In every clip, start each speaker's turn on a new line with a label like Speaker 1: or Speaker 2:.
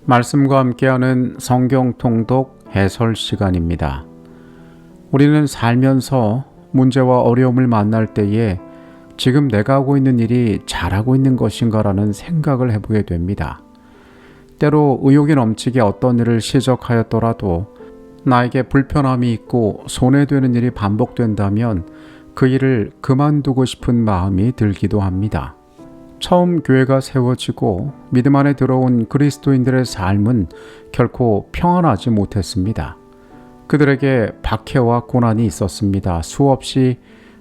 Speaker 1: 말씀과 함께하는 성경 통독 해설 시간입니다. 우리는 살면서 문제와 어려움을 만날 때에 지금 내가 하고 있는 일이 잘하고 있는 것인가라는 생각을 해보게 됩니다. 때로 의욕이 넘치게 어떤 일을 시작하였더라도 나에게 불편함이 있고 손해되는 일이 반복된다면 그 일을 그만두고 싶은 마음이 들기도 합니다. 처음 교회가 세워지고 믿음 안에 들어온 그리스도인들의 삶은 결코 평안하지 못했습니다. 그들에게 박해와 고난이 있었습니다. 수없이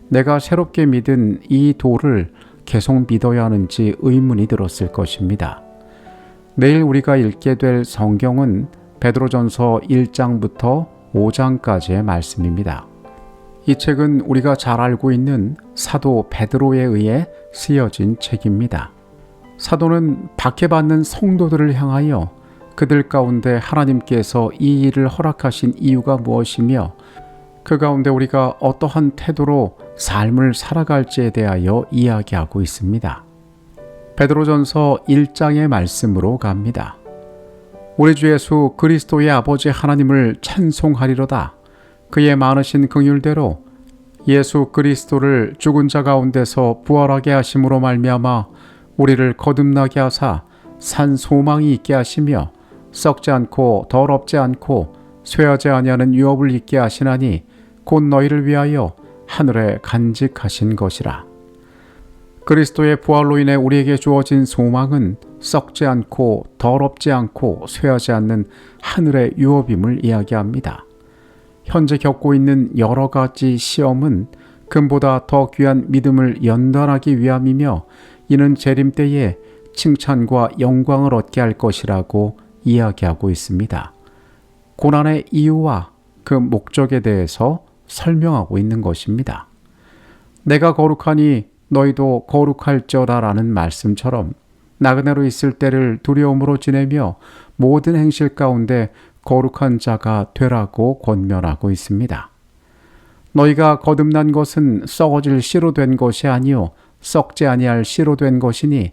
Speaker 1: 내가 새롭게 믿은 이 도를 계속 믿어야 하는지 의문이 들었을 것입니다. 내일 우리가 읽게 될 성경은 베드로전서 1장부터 5장까지의 말씀입니다. 이 책은 우리가 잘 알고 있는 사도 베드로에 의해 쓰여진 책입니다. 사도는 박해받는 성도들을 향하여 그들 가운데 하나님께서 이 일을 허락하신 이유가 무엇이며 그 가운데 우리가 어떠한 태도로 삶을 살아갈지에 대하여 이야기하고 있습니다. 베드로전서 1장의 말씀으로 갑니다. 우리 주 예수 그리스도의 아버지 하나님을 찬송하리로다. 그의 많으신 긍휼대로 예수 그리스도를 죽은 자 가운데서 부활하게 하심으로 말미암아 우리를 거듭나게 하사 산 소망이 있게 하시며 썩지 않고 더럽지 않고 쇠하지 아니하는 유업을 있게 하시나니 곧 너희를 위하여 하늘에 간직하신 것이라. 그리스도의 부활로 인해 우리에게 주어진 소망은 썩지 않고 더럽지 않고 쇠하지 않는 하늘의 유업임을 이야기합니다. 현재 겪고 있는 여러 가지 시험은 금보다 더 귀한 믿음을 연단하기 위함이며 이는 재림 때에 칭찬과 영광을 얻게 할 것이라고 이야기하고 있습니다. 고난의 이유와 그 목적에 대해서 설명하고 있는 것입니다. 내가 거룩하니 너희도 거룩할지어다라는 말씀처럼 나그네로 있을 때를 두려움으로 지내며 모든 행실 가운데 거룩한 자가 되라고 권면하고 있습니다. 너희가 거듭난 것은 썩어질 씨로 된 것이 아니요 썩지 아니할 씨로 된 것이니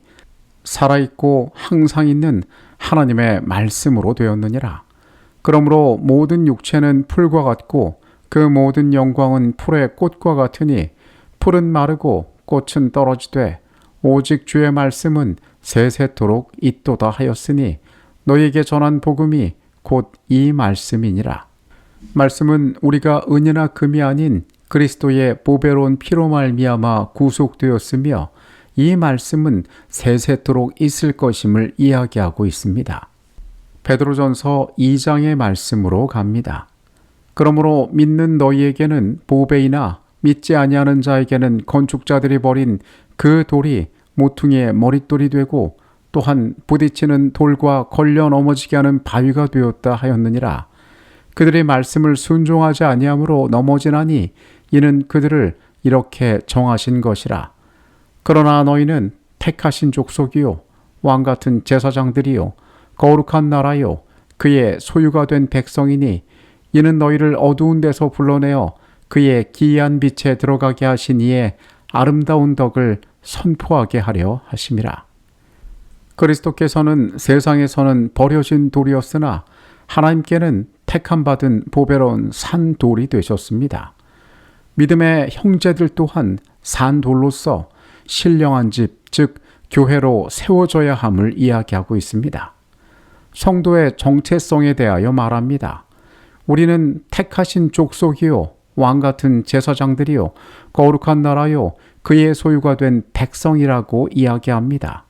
Speaker 1: 살아있고 항상 있는 하나님의 말씀으로 되었느니라. 그러므로 모든 육체는 풀과 같고 그 모든 영광은 풀의 꽃과 같으니 풀은 마르고 꽃은 떨어지되 오직 주의 말씀은 세세토록 있도다 하였으니 너희에게 전한 복음이 곧 이 말씀이니라. 말씀은 우리가 은이나 금이 아닌 그리스도의 보배로운 피로 말미암아 구속되었으며 이 말씀은 세세토록 있을 것임을 이야기하고 있습니다. 베드로전서 2장의 말씀으로 갑니다. 그러므로 믿는 너희에게는 보배이나 믿지 아니하는 자에게는 건축자들이 버린 그 돌이 모퉁이의 머릿돌이 되고 또한 부딪히는 돌과 걸려 넘어지게 하는 바위가 되었다 하였느니라. 그들의 말씀을 순종하지 아니함으로 넘어지나니 이는 그들을 이렇게 정하신 것이라. 그러나 너희는 택하신 족속이요 왕같은 제사장들이요 거룩한 나라요 그의 소유가 된 백성이니 이는 너희를 어두운 데서 불러내어 그의 기이한 빛에 들어가게 하신 이의 아름다운 덕을 선포하게 하려 하심이라. 그리스도께서는 세상에서는 버려진 돌이었으나 하나님께는 택함받은 보배로운 산돌이 되셨습니다. 믿음의 형제들 또한 산돌로서 신령한 집, 즉 교회로 세워져야 함을 이야기하고 있습니다. 성도의 정체성에 대하여 말합니다. 우리는 택하신 족속이요 왕같은 제사장들이요 거룩한 나라요 그의 소유가 된 백성이라고 이야기합니다.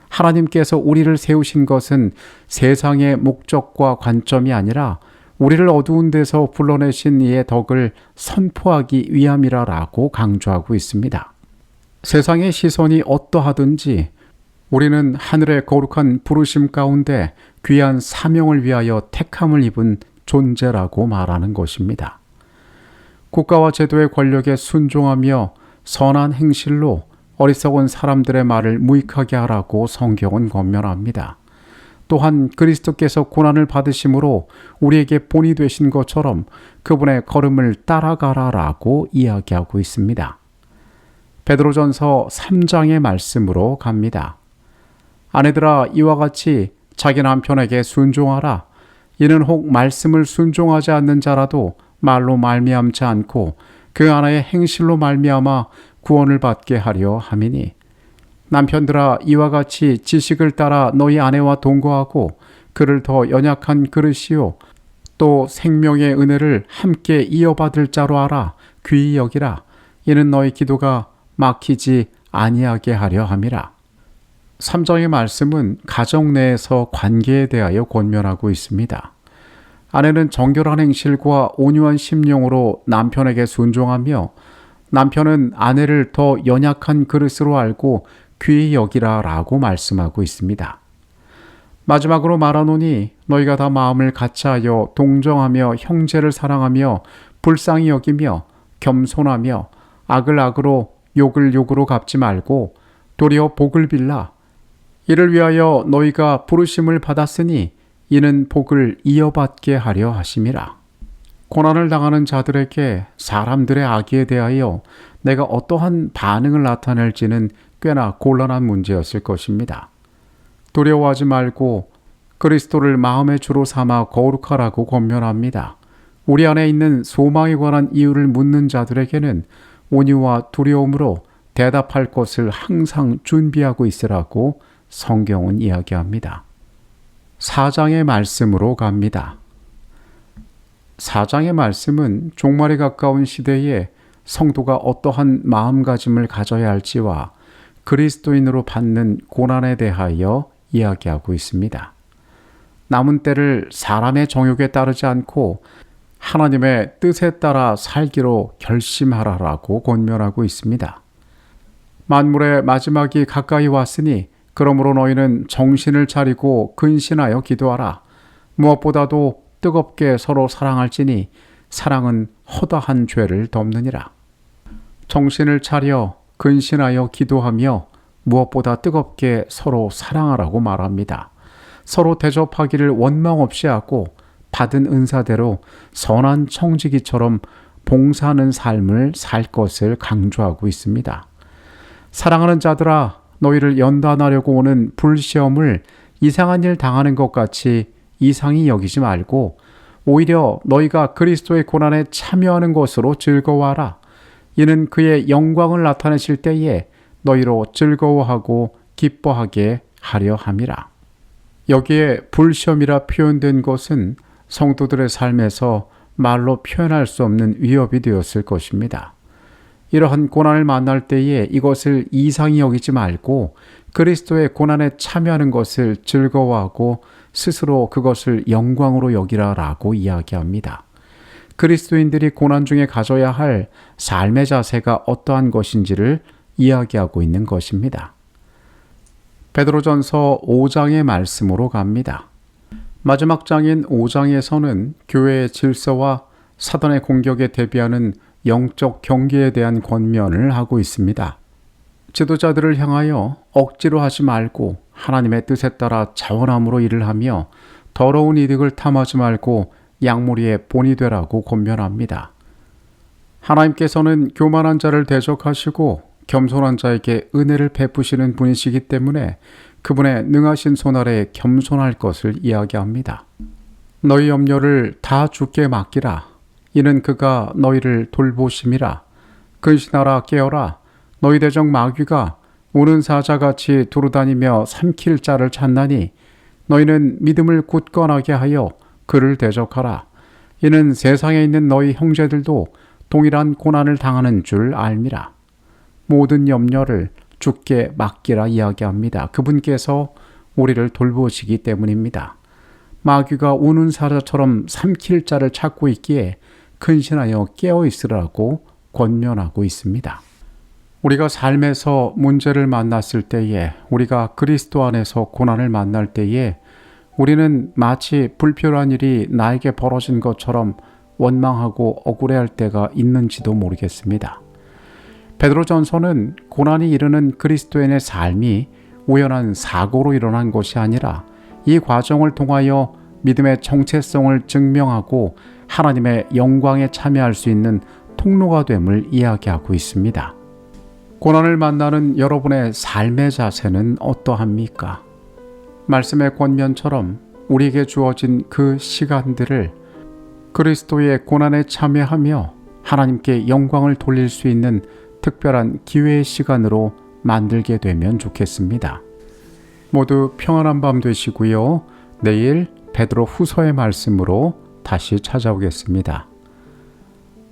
Speaker 1: 하나님께서 우리를 세우신 것은 세상의 목적과 관점이 아니라 우리를 어두운 데서 불러내신 이의 덕을 선포하기 위함이라고 강조하고 있습니다. 세상의 시선이 어떠하든지 우리는 하늘의 거룩한 부르심 가운데 귀한 사명을 위하여 택함을 입은 존재라고 말하는 것입니다. 국가와 제도의 권력에 순종하며 선한 행실로 어리석은 사람들의 말을 무익하게 하라고 성경은 권면합니다. 또한 그리스도께서 고난을 받으심으로 우리에게 본이 되신 것처럼 그분의 걸음을 따라가라라고 이야기하고 있습니다. 베드로전서 3장의 말씀으로 갑니다. 아내들아 이와 같이 자기 남편에게 순종하라. 이는 혹 말씀을 순종하지 않는 자라도 말로 말미암지 않고 그 아내의 행실로 말미암아 구원을 받게 하려 함이니, 남편들아 이와 같이 지식을 따라 너희 아내와 동거하고 그를 더 연약한 그릇이요 또 생명의 은혜를 함께 이어받을 자로 알아 귀히 여기라. 이는 너희 기도가 막히지 아니하게 하려 함이라. 3장의 말씀은 가정 내에서 관계에 대하여 권면하고 있습니다. 아내는 정결한 행실과 온유한 심령으로 남편에게 순종하며, 남편은 아내를 더 연약한 그릇으로 알고 귀히 여기라 라고 말씀하고 있습니다. 마지막으로 말하노니 너희가 다 마음을 같이하여 동정하며 형제를 사랑하며 불쌍히 여기며 겸손하며 악을 악으로 욕을 욕으로 갚지 말고 도리어 복을 빌라. 이를 위하여 너희가 부르심을 받았으니 이는 복을 이어받게 하려 하심이라. 고난을 당하는 자들에게 사람들의 악에 대하여 내가 어떠한 반응을 나타낼지는 꽤나 곤란한 문제였을 것입니다. 두려워하지 말고 그리스도를 마음의 주로 삼아 거룩하라고 권면합니다. 우리 안에 있는 소망에 관한 이유를 묻는 자들에게는 온유와 두려움으로 대답할 것을 항상 준비하고 있으라고 성경은 이야기합니다. 4장의 말씀으로 갑니다. 4장의 말씀은 종말에 가까운 시대에 성도가 어떠한 마음가짐을 가져야 할지와 그리스도인으로 받는 고난에 대하여 이야기하고 있습니다. 남은 때를 사람의 정욕에 따르지 않고 하나님의 뜻에 따라 살기로 결심하라라고 권면하고 있습니다. 만물의 마지막이 가까이 왔으니 그러므로 너희는 정신을 차리고 근신하여 기도하라. 무엇보다도 뜨겁게 서로 사랑할지니 사랑은 허다한 죄를 덮느니라. 정신을 차려 근신하여 기도하며 무엇보다 뜨겁게 서로 사랑하라고 말합니다. 서로 대접하기를 원망 없이 하고 받은 은사대로 선한 청지기처럼 봉사하는 삶을 살 것을 강조하고 있습니다. 사랑하는 자들아, 너희를 연단하려고 오는 불시험을 이상한 일 당하는 것 같이 이상히 여기지 말고 오히려 너희가 그리스도의 고난에 참여하는 것으로 즐거워하라. 이는 그의 영광을 나타내실 때에 너희로 즐거워하고 기뻐하게 하려 함이라. 여기에 불시험이라 표현된 것은 성도들의 삶에서 말로 표현할 수 없는 위협이 되었을 것입니다. 이러한 고난을 만날 때에 이것을 이상히 여기지 말고 그리스도의 고난에 참여하는 것을 즐거워하고 스스로 그것을 영광으로 여기라라고 이야기합니다. 그리스도인들이 고난 중에 가져야 할 삶의 자세가 어떠한 것인지를 이야기하고 있는 것입니다. 베드로전서 5장의 말씀으로 갑니다. 마지막 장인 5장에서는 교회의 질서와 사단의 공격에 대비하는 영적 경계에 대한 권면을 하고 있습니다. 지도자들을 향하여 억지로 하지 말고 하나님의 뜻에 따라 자원함으로 일을 하며 더러운 이득을 탐하지 말고 양무리의 본이 되라고 권면합니다. 하나님께서는 교만한 자를 대적하시고 겸손한 자에게 은혜를 베푸시는 분이시기 때문에 그분의 능하신 손 아래 겸손할 것을 이야기합니다. 너희 염려를 다 주께 맡기라. 이는 그가 너희를 돌보심이라. 근신하라 깨어라. 너희 대적 마귀가 우는 사자같이 두루다니며 삼킬 자를 찾나니 너희는 믿음을 굳건하게 하여 그를 대적하라. 이는 세상에 있는 너희 형제들도 동일한 고난을 당하는 줄 알미라. 모든 염려를 주께 맡기라 이야기합니다. 그분께서 우리를 돌보시기 때문입니다. 마귀가 우는 사자처럼 삼킬 자를 찾고 있기에 근신하여 깨어 있으라고 권면하고 있습니다. 우리가 삶에서 문제를 만났을 때에, 우리가 그리스도 안에서 고난을 만날 때에 우리는 마치 불필요한 일이 나에게 벌어진 것처럼 원망하고 억울해할 때가 있는지도 모르겠습니다. 베드로전서는 고난이 이르는 그리스도인의 삶이 우연한 사고로 일어난 것이 아니라 이 과정을 통하여 믿음의 정체성을 증명하고 하나님의 영광에 참여할 수 있는 통로가 됨을 이야기하고 있습니다. 고난을 만나는 여러분의 삶의 자세는 어떠합니까? 말씀의 권면처럼 우리에게 주어진 그 시간들을 그리스도의 고난에 참여하며 하나님께 영광을 돌릴 수 있는 특별한 기회의 시간으로 만들게 되면 좋겠습니다. 모두 평안한 밤 되시고요. 내일 베드로 후서의 말씀으로 다시 찾아오겠습니다.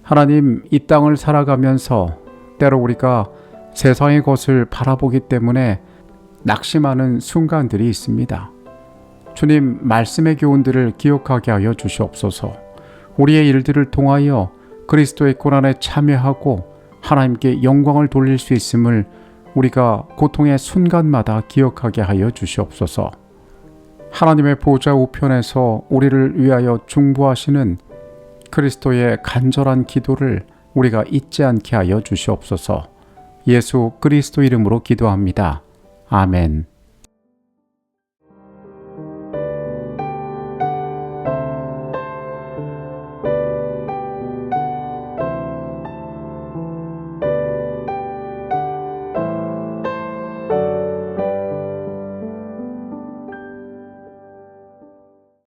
Speaker 1: 하나님, 이 땅을 살아가면서 때로 우리가 세상의 것을 바라보기 때문에 낙심하는 순간들이 있습니다. 주님, 말씀의 교훈들을 기억하게 하여 주시옵소서. 우리의 일들을 통하여 그리스도의 고난에 참여하고 하나님께 영광을 돌릴 수 있음을 우리가 고통의 순간마다 기억하게 하여 주시옵소서. 하나님의 보좌 우편에서 우리를 위하여 중보하시는 그리스도의 간절한 기도를 우리가 잊지 않게 하여 주시옵소서. 예수 그리스도 이름으로 기도합니다. 아멘.